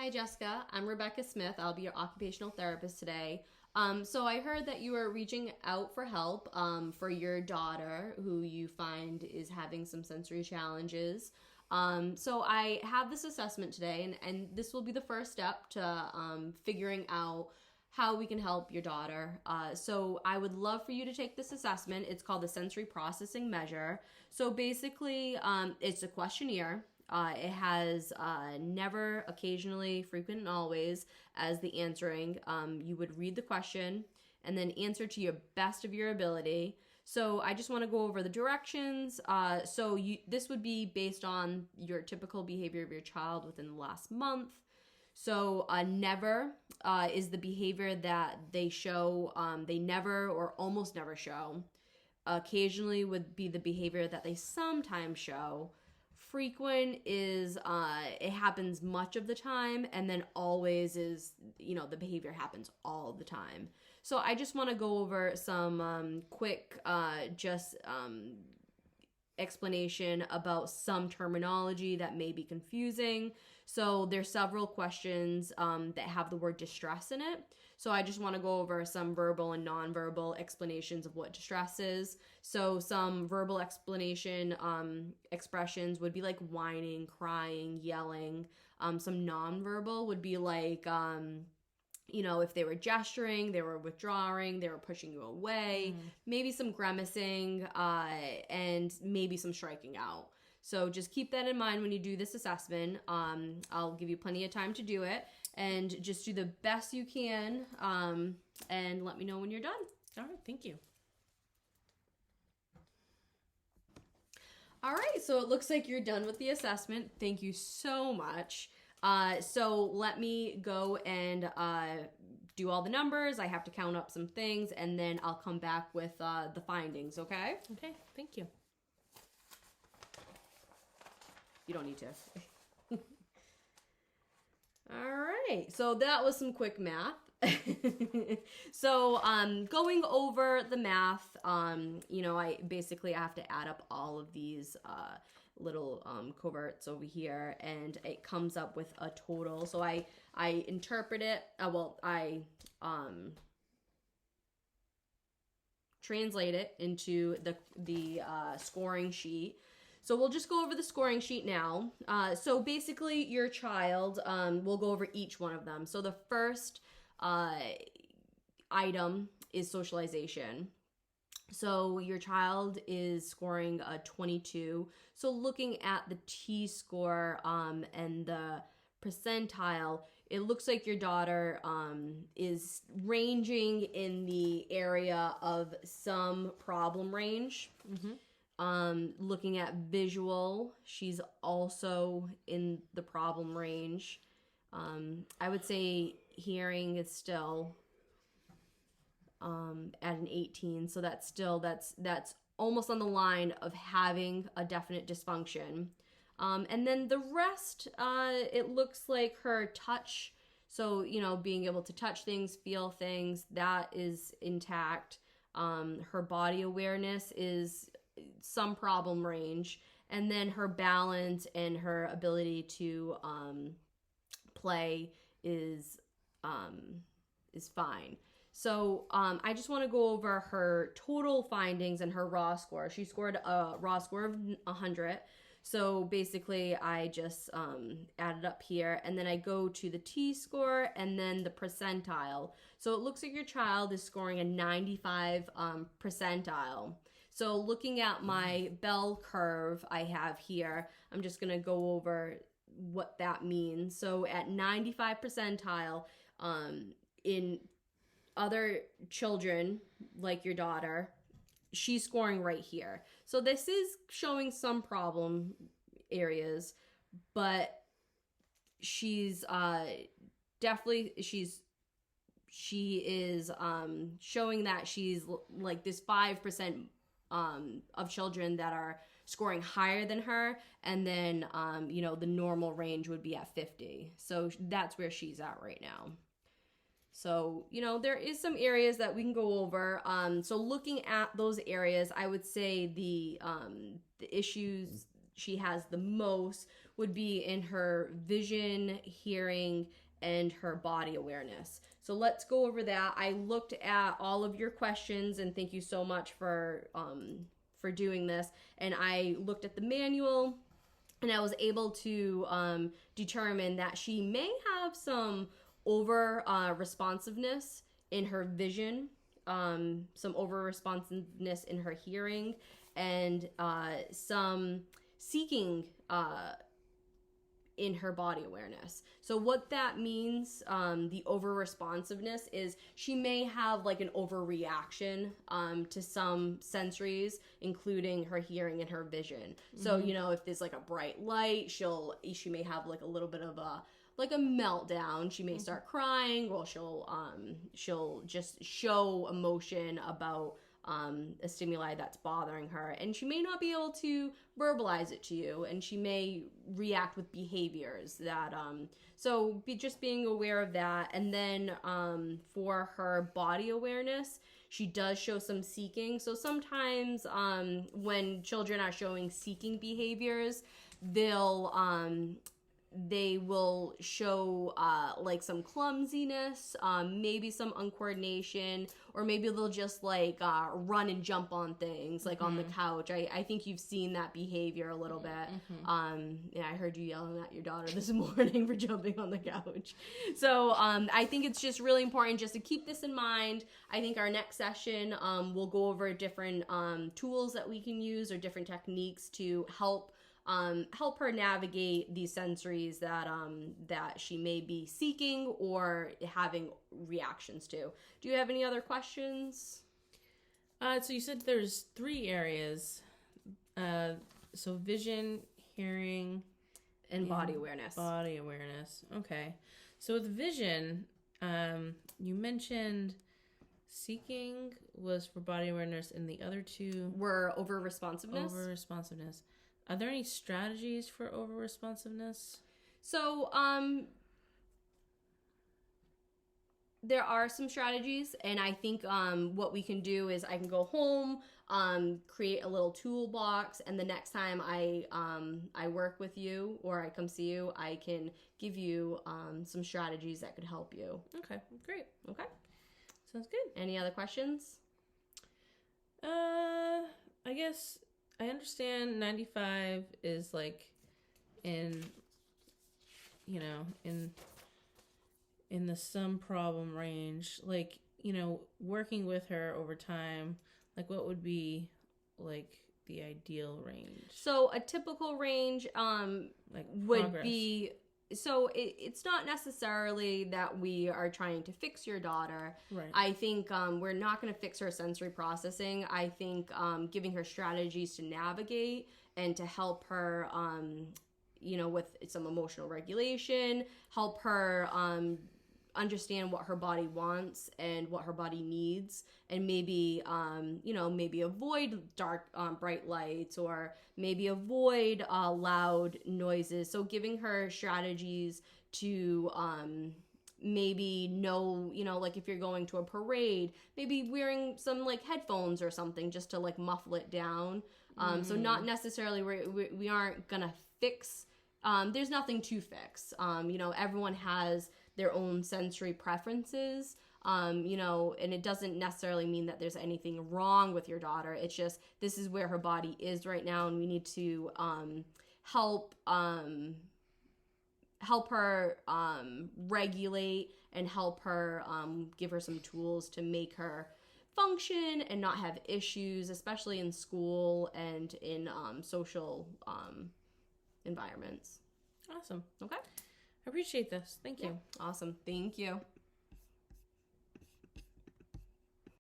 Hi, Jessica. I'm Rebecca Smith. I'll be your occupational therapist today. So I heard that you were reaching out for help for your daughter who you find is having some sensory challenges. So I have this assessment today, and this will be the first step to figuring out how we can help your daughter. So I would love for you to take this assessment. It's called the sensory processing measure. So basically, it's a questionnaire. It has never, occasionally, frequent, and always as the answering. You would read the question and then answer to your best of your ability. So I just want to go over the directions. This would be based on your typical behavior of your child within the last month. So never is the behavior that they show, they never or almost never show. Occasionally would be the behavior that they sometimes show. Frequent is it happens much of the time, and then always is, the behavior happens all the time. So I just want to go over some quick explanation about some terminology that may be confusing. So there's several questions that have the word distress in it. So I just want to go over some verbal and nonverbal explanations of what distress is. So some verbal explanation expressions would be like whining, crying, yelling. Some nonverbal would be like, if they were gesturing, they were withdrawing, they were pushing you away, maybe some grimacing, and maybe some striking out. So just keep that in mind when you do this assessment. I'll give you plenty of time to do it, and just do the best you can, and let me know when you're done. All right, thank you. All right, so it looks like you're done with the assessment. Thank you so much. So let me go and do all the numbers. I have to count up some things, and then I'll come back with the findings, okay? Okay, thank you. You don't need to. All right, so that was some quick math. So going over the math, I basically have to add up all of these little coverts over here, and it comes up with a total. So I interpret it, I translate it into the scoring sheet. So we'll just go over the scoring sheet now. So basically your child, we'll go over each one of them. So the first item is socialization. So your child is scoring a 22. So looking at the T-score and the percentile, it looks like your daughter is ranging in the area of some problem range. Looking at visual, she's also in the problem range. I would say hearing is still at an 18, so that's almost on the line of having a definite dysfunction. And then the rest, it looks like her touch, so being able to touch things, feel things, that is intact. Her body awareness is some problem range, and then her balance and her ability to play is fine. So I just want to go over her total findings and her raw score. She scored a raw score of 100. So basically I just added up here, and then I go to the T-score and then the percentile. So it looks like your child is scoring a 95 percentile. So looking at my bell curve I have here, I'm just going to go over what that means. So at 95 percentile, in other children like your daughter, she's scoring right here. So this is showing some problem areas, but she's definitely she is showing that she's like this 5% of children that are scoring higher than her, and then the normal range would be at 50. So that's where she's at right now. So, there is some areas that we can go over. So looking at those areas, I would say the issues she has the most would be in her vision, hearing, and her body awareness. So let's go over that. I looked at all of your questions, and thank you so much for doing this. And I looked at the manual, and I was able to determine that she may have some over responsiveness in her vision, some over responsiveness in her hearing, and some seeking in her body awareness. So what that means, the over responsiveness, is she may have like an overreaction to some sensories, including her hearing and her vision. So, you know, if there's like a bright light, she may have like a little bit of a meltdown. She may start crying, or she'll just show emotion about a stimuli that's bothering her, and she may not be able to verbalize it to you, and she may react with behaviors that so just being aware of that. And then for her body awareness, she does show some seeking. So sometimes when children are showing seeking behaviors, they will show like some clumsiness, maybe some uncoordination, or maybe they'll just like run and jump on things like on the couch. I think you've seen that behavior a little bit. Yeah, I heard you yelling at your daughter this morning for jumping on the couch. So I think it's just really important just to keep this in mind. I think our next session we'll go over different tools that we can use, or different techniques to help her navigate these sensories that she may be seeking or having reactions to. Do you have any other questions? So you said there's 3 areas. So vision, hearing, and body awareness. Body awareness. Okay. So with vision, you mentioned seeking was for body awareness, and the other 2 were over responsiveness. Are there any strategies for over responsiveness? So, there are some strategies, and I think what we can do is I can go home, create a little toolbox, and the next time I work with you or I come see you, I can give you some strategies that could help you. Okay, great. Okay. Sounds good. Any other questions? I guess I understand 95 is like in the some problem range. Like, working with her over time, like what would be like the ideal range? So a typical range like would progress. be, so it's not necessarily that we are trying to fix your daughter. Right. I think we're not going to fix her sensory processing. I think giving her strategies to navigate and to help her, with some emotional regulation, help her understand what her body wants and what her body needs, and maybe maybe avoid dark bright lights, or maybe avoid loud noises. So giving her strategies to maybe know, like if you're going to a parade, maybe wearing some like headphones or something just to like muffle it down. So not necessarily, we aren't gonna fix, there's nothing to fix. Everyone has their own sensory preferences, and it doesn't necessarily mean that there's anything wrong with your daughter. It's just, this is where her body is right now, and we need to help her regulate, and help her give her some tools to make her function and not have issues, especially in school and in social environments. Awesome. Okay. I appreciate this. Thank you. Awesome. Thank you.